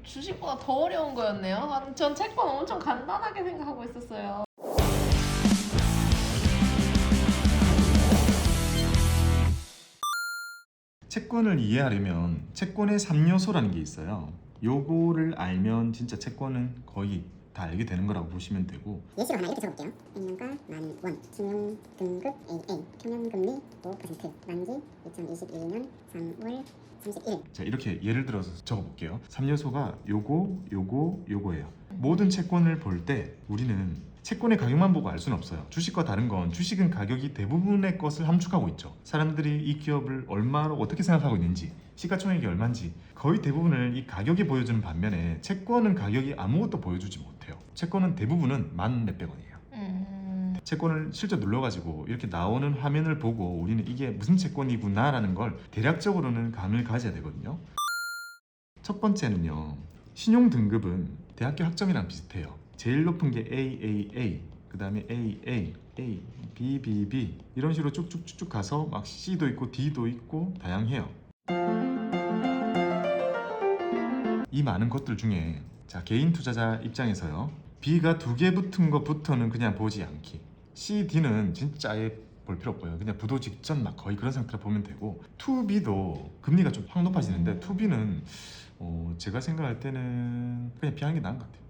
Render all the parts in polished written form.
주식보다 더 어려운 거였네요. 전 채권 엄청 간단하게 생각하고 있었어요. 채권을 이해하려면 채권의 3요소라는 게 있어요. 요거를 알면 진짜 채권은 거의 다 알게 되는 거라고 보시면 되고, 예시로 하나 이렇게 적어볼게요. 액면가 10,000원, 신용등급 AA, 표면금리 5%, 만기 2022년 3월 31일. 자, 이렇게 예를 들어서 적어볼게요. 3요소가 요거예요. 모든 채권을 볼 때 우리는 채권의 가격만 보고 알 수는 없어요. 주식과 다른 건 주식은 가격이 대부분의 것을 함축하고 있죠. 사람들이 이 기업을 얼마로 어떻게 생각하고 있는지, 시가총액이 얼마인지 거의 대부분을 이 가격이 보여주는 반면에 채권은 가격이 아무것도 보여주지 못해요. 채권은 대부분은 만 몇백 원이에요. 채권을 실제 눌러가지고 이렇게 나오는 화면을 보고 우리는 이게 무슨 채권이구나 라는 걸 대략적으로는 감을 가져야 되거든요. 첫 번째는요, 신용등급은 대학교 학점이랑 비슷해요. 제일 높은 게 AAA, 그 다음에 AA, A, B, B, B 이런 식으로 쭉쭉쭉쭉 가서 막 C도 있고 D도 있고 다양해요. 이 많은 것들 중에 자, 개인 투자자 입장에서요, B가 2개 붙은 것부터는 그냥 보지 않기, C, D는 진짜 아예 볼 필요 없고요. 그냥 부도 직전 막 거의 그런 상태로 보면 되고, 2B도 금리가 좀 확 높아지는데 2B는 제가 생각할 때는 그냥 피하는 게 나은 것 같아요.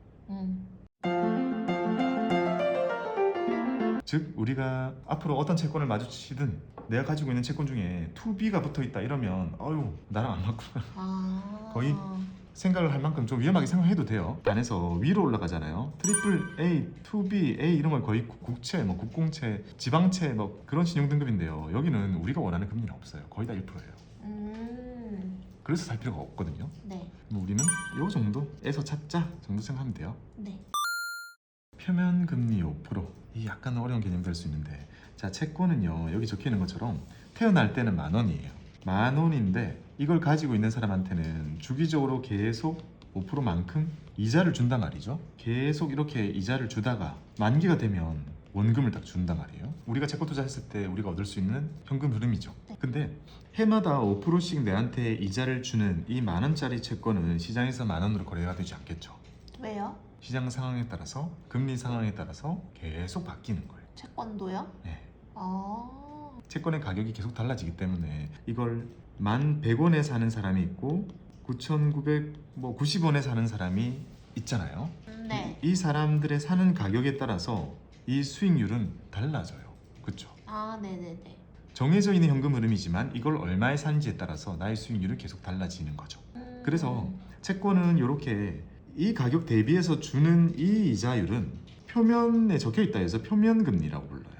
즉 우리가 앞으로 어떤 채권을 마주치든 내가 가지고 있는 채권 중에 2B가 붙어있다 이러면 아유 나랑 안 맞구나, 거의 생각을 할 만큼 좀 위험하게 생각해도 돼요. 안에서 위로 올라가잖아요. 트리플 A, 2B, A 이런 건 거의 국채, 뭐 국공채, 지방채 뭐 그런 신용등급인데요. 여기는 우리가 원하는 금리는 없어요. 거의 다 1%예요. 그래서 살 필요가 없거든요. 네. 우리는 이 정도에서 찾자 정도 생각하면 돼요. 네. 표면금리 5%. 이 약간 어려운 개념 될 수 있는데, 자, 채권은요 여기 적혀 있는 것처럼 태어날 때는 10,000원이에요. 10,000원인데 이걸 가지고 있는 사람한테는 주기적으로 계속 5%만큼 이자를 준단 말이죠. 계속 이렇게 이자를 주다가 만기가 되면 원금을 딱 준단 말이에요. 우리가 채권 투자했을 때 우리가 얻을 수 있는 현금 흐름이죠. 근데 해마다 5%씩 내한테 이자를 주는 이 10,000원짜리 채권은 시장에서 10,000원으로 거래가 되지 않겠죠. 왜요? 시장 상황에 따라서, 금리 상황에 따라서 계속 바뀌는 거예요. 채권도요? 네. 아. 채권의 가격이 계속 달라지기 때문에 이걸 1,100원에 사는 사람이 있고 9,990원에 사는 사람이 있잖아요. 네. 이 사람들의 사는 가격에 따라서 이 수익률은 달라져요. 그렇죠? 아, 네네네. 정해져 있는 현금 흐름이지만 이걸 얼마에 사는지에 따라서 나의 수익률은 계속 달라지는 거죠. 그래서 채권은 이렇게 이 가격 대비해서 주는 이 이자율은 표면에 적혀 있다 해서 표면금리라고 불러요.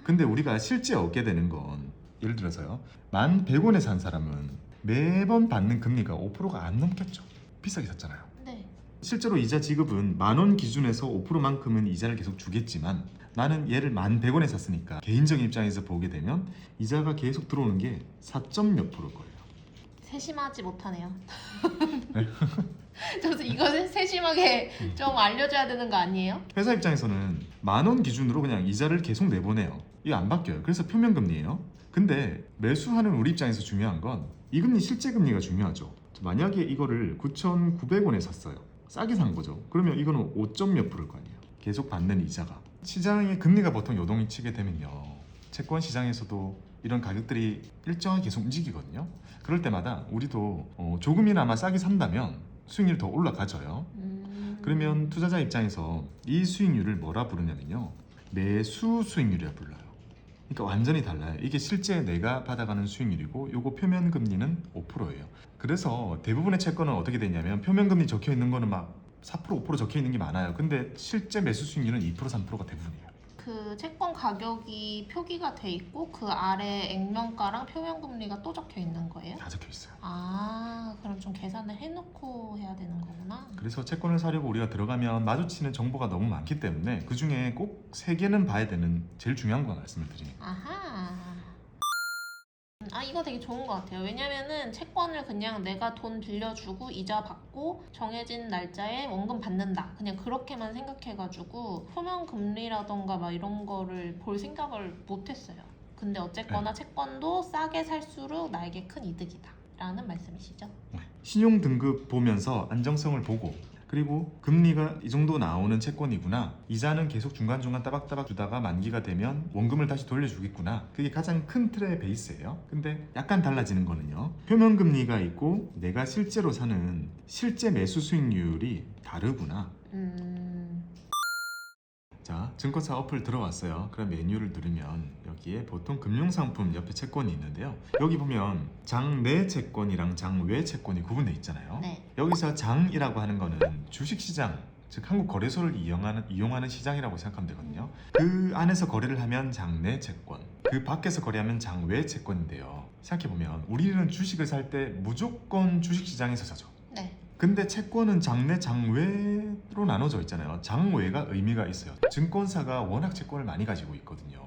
근데 우리가 실제 얻게 되는 건, 예를 들어서요, 1,100원에 산 사람은 매번 받는 금리가 5%가 안 넘겠죠. 비싸게 샀잖아요. 네. 실제로 이자 지급은 10,000원 기준에서 5%만큼은 이자를 계속 주겠지만, 나는 얘를 1,100원에 샀으니까 개인적인 입장에서 보게 되면 이자가 계속 들어오는 게 4점 몇 프로일 거예요. 세심하지 못하네요. 네? 그래서 이거 세심하게 좀 알려줘야 되는 거 아니에요? 회사 입장에서는 10,000원 기준으로 그냥 이자를 계속 내보내요. 이거 안 바뀌어요. 그래서 표면금리예요. 근데 매수하는 우리 입장에서 중요한 건 이 금리, 실제 금리가 중요하죠. 만약에 이거를 9,900원에 샀어요. 싸게 산 거죠. 그러면 이거는 5점 몇 프로일 거 아니에요. 계속 받는 이자가. 시장의 금리가 보통 요동이 치게 되면요, 채권 시장에서도 이런 가격들이 일정하게 계속 움직이거든요. 그럴 때마다 우리도 조금이나마 싸게 산다면 수익률이 더 올라가져요. 그러면 투자자 입장에서 이 수익률을 뭐라 부르냐면요, 매수 수익률이라 불러요. 그러니까 완전히 달라요. 이게 실제 내가 받아가는 수익률이고, 요거 표면금리는 5%예요. 그래서 대부분의 채권은 어떻게 되냐면 표면금리 적혀 있는 거는 막 4%, 5% 적혀 있는 게 많아요. 근데 실제 매수 수익률은 2%, 3%가 대부분이에요. 그 채권 가격이 표기가 돼 있고 그 아래 액면가랑 표면금리가 또 적혀 있는 거예요? 다 적혀 있어요. 아, 그럼 좀 계산을 해놓고 해야 되는 거구나. 그래서 채권을 사려고 우리가 들어가면 마주치는 정보가 너무 많기 때문에 그 중에 꼭 3개는 봐야 되는 제일 중요한 거 말씀을 드리는 거예요. 아하. 아, 이거 되게 좋은 것 같아요. 왜냐면은 채권을 그냥 내가 돈 빌려주고 이자 받고 정해진 날짜에 원금 받는다, 그냥 그렇게만 생각해가지고 표면 금리라던가 막 이런 거를 볼 생각을 못했어요. 근데 어쨌거나 채권도 싸게 살수록 나에게 큰 이득이다 라는 말씀이시죠? 네. 신용 등급 보면서 안정성을 보고, 그리고 금리가 이 정도 나오는 채권이구나, 이자는 계속 중간중간 따박따박 주다가 만기가 되면 원금을 다시 돌려주겠구나, 그게 가장 큰 틀의 베이스예요. 근데 약간 달라지는 거는요, 표면금리가 있고 내가 실제로 사는 실제 매수 수익률이 다르구나. 자, 증권사 어플 들어왔어요. 그럼 메뉴를 누르면 여기에 보통 금융상품 옆에 채권이 있는데요, 여기 보면 장내 채권이랑 장외 채권이 구분되어 있잖아요. 네. 여기서 장이라고 하는 거는 주식시장, 즉 한국 거래소를 이용하는 시장이라고 생각하면 되거든요. 그 안에서 거래를 하면 장내 채권, 그 밖에서 거래하면 장외 채권인데요, 생각해보면 우리는 주식을 살 때 무조건 주식시장에서 사죠. 네. 근데 채권은 장내, 장외로 나눠져 있잖아요. 장외가 의미가 있어요. 증권사가 워낙 채권을 많이 가지고 있거든요.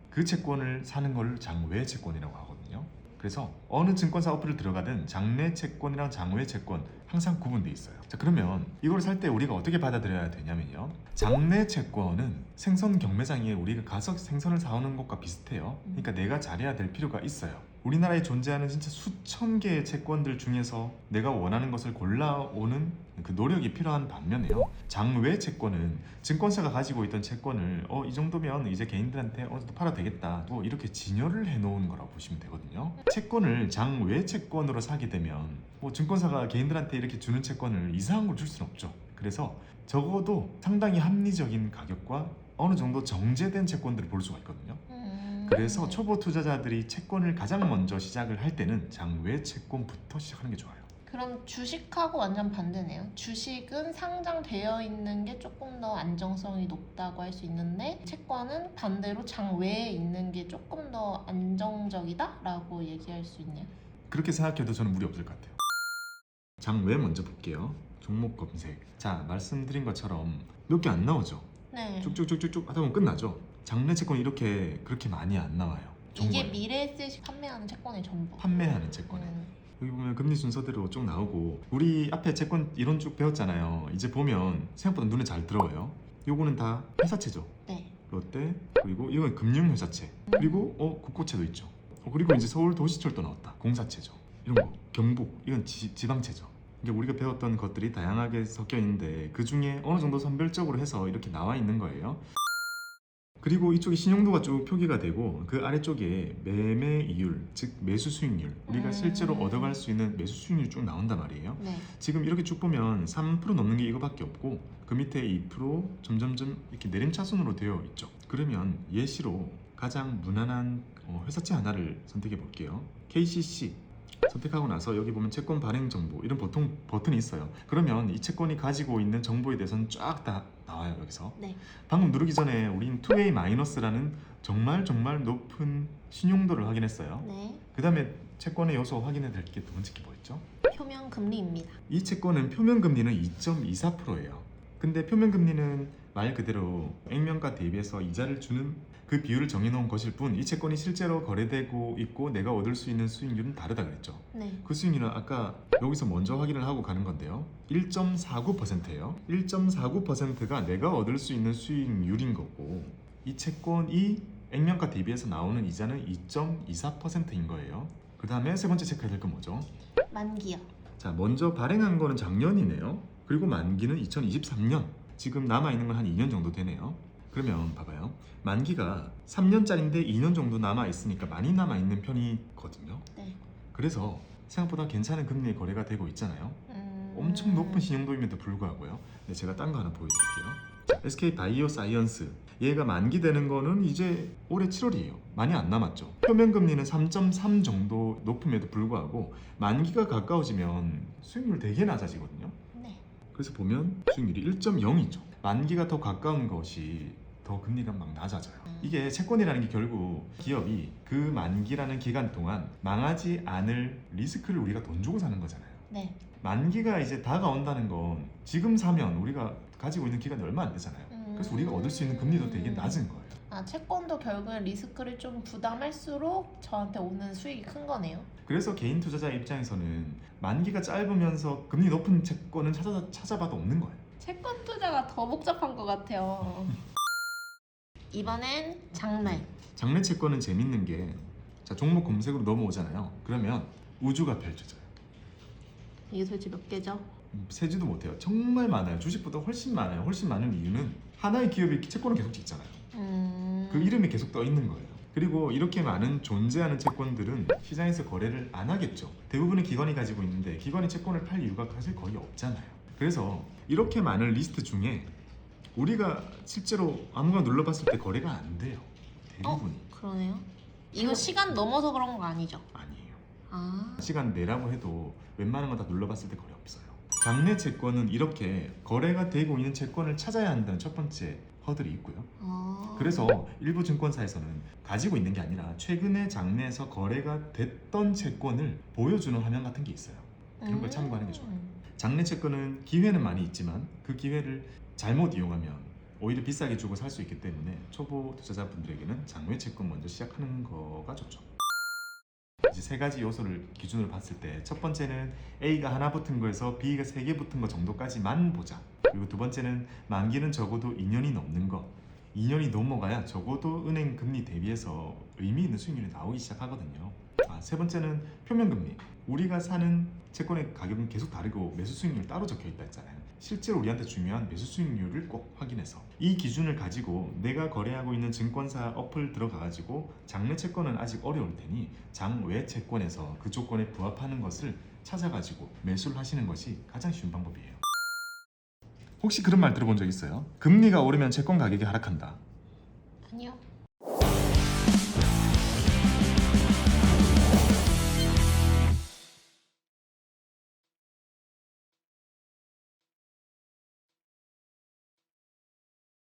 그 채권을 사는 걸 장외 채권이라고 하거든요. 그래서 어느 증권사 어플을 들어가든 장내 채권이랑 장외 채권 항상 구분돼 있어요. 자, 그러면 이걸 살 때 우리가 어떻게 받아들여야 되냐면요, 장내 채권은 생선 경매장에 우리가 가서 생선을 사오는 것과 비슷해요. 그러니까 내가 잘해야 될 필요가 있어요. 우리나라에 존재하는 진짜 수천 개의 채권들 중에서 내가 원하는 것을 골라오는 그 노력이 필요한 반면에요, 장외 채권은 증권사가 가지고 있던 채권을 이 정도면 이제 개인들한테 어느 정도 팔아도 되겠다, 뭐 이렇게 진열을 해놓은 거라고 보시면 되거든요. 채권을 장외 채권으로 사게 되면 뭐 증권사가 개인들한테 이렇게 주는 채권을 이상한 걸 줄 수는 없죠. 그래서 적어도 상당히 합리적인 가격과 어느 정도 정제된 채권들을 볼 수가 있거든요. 그래서 초보 투자자들이 채권을 가장 먼저 시작을 할 때는 장외 채권부터 시작하는 게 좋아요. 그럼 주식하고 완전 반대네요. 주식은 상장되어 있는 게 조금 더 안정성이 높다고 할 수 있는데, 채권은 반대로 장외에 있는 게 조금 더 안정적이다라고 얘기할 수 있네요. 그렇게 생각해도 저는 무리 없을 것 같아요. 장외 먼저 볼게요. 종목 검색. 자, 말씀드린 것처럼 몇 개 안 나오죠. 네. 쭉쭉쭉쭉 하다 보면 끝나죠. 장내 채권이 이렇게 그렇게 많이 안 나와요. 이게 정말. 미래에셋이 판매하는 채권의 전부. 판매하는 채권에 여기 보면 금리 순서대로 쭉 나오고, 우리 앞에 채권 이론 쭉 배웠잖아요. 이제 보면 생각보다 눈에 잘 들어와요. 요거는 다 회사채죠. 네. 롯데, 그리고 이건 금융회사채, 그리고 국고채도 있죠. 그리고 이제 서울도시철도 나왔다. 공사채죠. 이런 거. 경북, 이건 지방채죠. 이게 우리가 배웠던 것들이 다양하게 섞여 있는데 그 중에 어느 정도 선별적으로 해서 이렇게 나와 있는 거예요. 그리고 이쪽에 신용도가 쭉 표기가 되고, 그 아래쪽에 매매 이율, 즉 매수 수익률, 우리가 실제로 얻어갈 수 있는 매수 수익률이 쭉 나온단 말이에요. 네. 지금 이렇게 쭉 보면 3% 넘는 게 이거밖에 없고, 그 밑에 2% 점점점 이렇게 내림차순으로 되어 있죠. 그러면 예시로 가장 무난한 회사채 하나를 선택해 볼게요. KCC 선택하고 나서 여기 보면 채권 발행 정보, 이런 보통 버튼이 있어요. 그러면 이 채권이 가지고 있는 정보에 대해서는 쫙 다 나와요. 여기서. 네. 방금 누르기 전에 우린 2A-라는 정말 높은 신용도를 확인했어요. 네. 그 다음에 채권의 요소 확인해야 될 게 두 번째 게 뭐였죠? 표면 금리입니다. 이 채권은 표면금리는 2.24%예요. 근데 표면금리는 말 그대로 액면가 대비해서 이자를 주는 그 비율을 정해놓은 것일 뿐, 이 채권이 실제로 거래되고 있고 내가 얻을 수 있는 수익률은 다르다 그랬죠. 네. 그 수익률은 아까 여기서 먼저 확인을 하고 가는 건데요, 1.49%예요. 1.49%가 내가 얻을 수 있는 수익률인 거고, 이 채권이 액면가 대비해서 나오는 이자는 2.24%인 거예요. 그 다음에 세 번째 체크해야 될 건 뭐죠? 만기요. 자, 먼저 발행한 거는 작년이네요. 그리고 만기는 2023년. 지금 남아있는 건 한 2년 정도 되네요. 그러면 봐봐요. 만기가 3년짜리인데 2년 정도 남아있으니까 많이 남아있는 편이거든요. 네. 그래서 생각보다 괜찮은 금리의 거래가 되고 있잖아요. 엄청 높은 신용도임에도 불구하고요. 네, 제가 딴 거 하나 보여드릴게요. 자, SK 바이오사이언스, 얘가 만기 되는 거는 이제 올해 7월이에요. 많이 안 남았죠. 표면금리는 3.3 정도 높음에도 불구하고 만기가 가까워지면 수익률 되게 낮아지거든요. 네. 그래서 보면 수익률이 1.0이죠. 만기가 더 가까운 것이 더 금리가 막 낮아져요. 이게 채권이라는 게 결국 기업이 그 만기라는 기간 동안 망하지 않을 리스크를 우리가 돈 주고 사는 거잖아요. 네. 만기가 이제 다가온다는 건 지금 사면 우리가 가지고 있는 기간이 얼마 안 되잖아요. 그래서 우리가 얻을 수 있는 금리도 되게 낮은 거예요. 아, 채권도 결국엔 리스크를 좀 부담할수록 저한테 오는 수익이 큰 거네요. 그래서 개인 투자자 입장에서는 만기가 짧으면서 금리 높은 채권은 찾아봐도 없는 거예요. 채권 투자가 더 복잡한 것 같아요. 이번엔 장내. 장내 채권은 재밌는 게, 자, 종목 검색으로 넘어오잖아요. 그러면 우주가 펼쳐져요. 이게 도대체 몇 개죠? 세지도 못해요. 정말 많아요. 주식보다 훨씬 많아요. 훨씬 많은 이유는 하나의 기업이 채권을 계속 찍잖아요. 그 이름이 계속 떠 있는 거예요. 그리고 이렇게 많은 존재하는 채권들은 시장에서 거래를 안 하겠죠. 대부분의 기관이 가지고 있는데 기관이 채권을 팔 이유가 사실 거의 없잖아요. 그래서 이렇게 많은 리스트 중에 우리가 실제로 아무거나 눌러봤을 때 거래가 안 돼요. 대부분이. 그러네요. 이거 시간 넘어서 그런 거 아니죠? 아니에요. 아, 시간 내라고 해도 웬만한 거 다 눌러봤을 때 거래 없어요. 장내 채권은 이렇게 거래가 되고 있는 채권을 찾아야 한다는 첫 번째 허들이 있고요. 그래서 일부 증권사에서는 가지고 있는 게 아니라 최근에 장내에서 거래가 됐던 채권을 보여주는 화면 같은 게 있어요. 그런 걸 참고하는 게 좋아요. 장내 채권은 기회는 많이 있지만 그 기회를 잘못 이용하면 오히려 비싸게 주고 살 수 있기 때문에 초보 투자자분들에게는 장외 채권 먼저 시작하는 거가 좋죠. 이제 세 가지 요소를 기준으로 봤을 때 첫 번째는 A가 하나 붙은 거에서 B가 세 개 붙은 거 정도까지만 보자. 그리고 두 번째는 만기는 적어도 2년이 넘는 거. 2년이 넘어가야 적어도 은행 금리 대비해서 의미 있는 수익률이 나오기 시작하거든요. 세 번째는 표면금리. 우리가 사는 채권의 가격은 계속 다르고 매수 수익률 따로 적혀 있다 했잖아요. 실제로 우리한테 중요한 매수 수익률을 꼭 확인해서 이 기준을 가지고 내가 거래하고 있는 증권사 어플 들어가가지고 장내 채권은 아직 어려울 테니 장외 채권에서 그 조건에 부합하는 것을 찾아가지고 매수를 하시는 것이 가장 쉬운 방법이에요. 혹시 그런 말 들어본 적 있어요? 금리가 오르면 채권 가격이 하락한다. 아니요.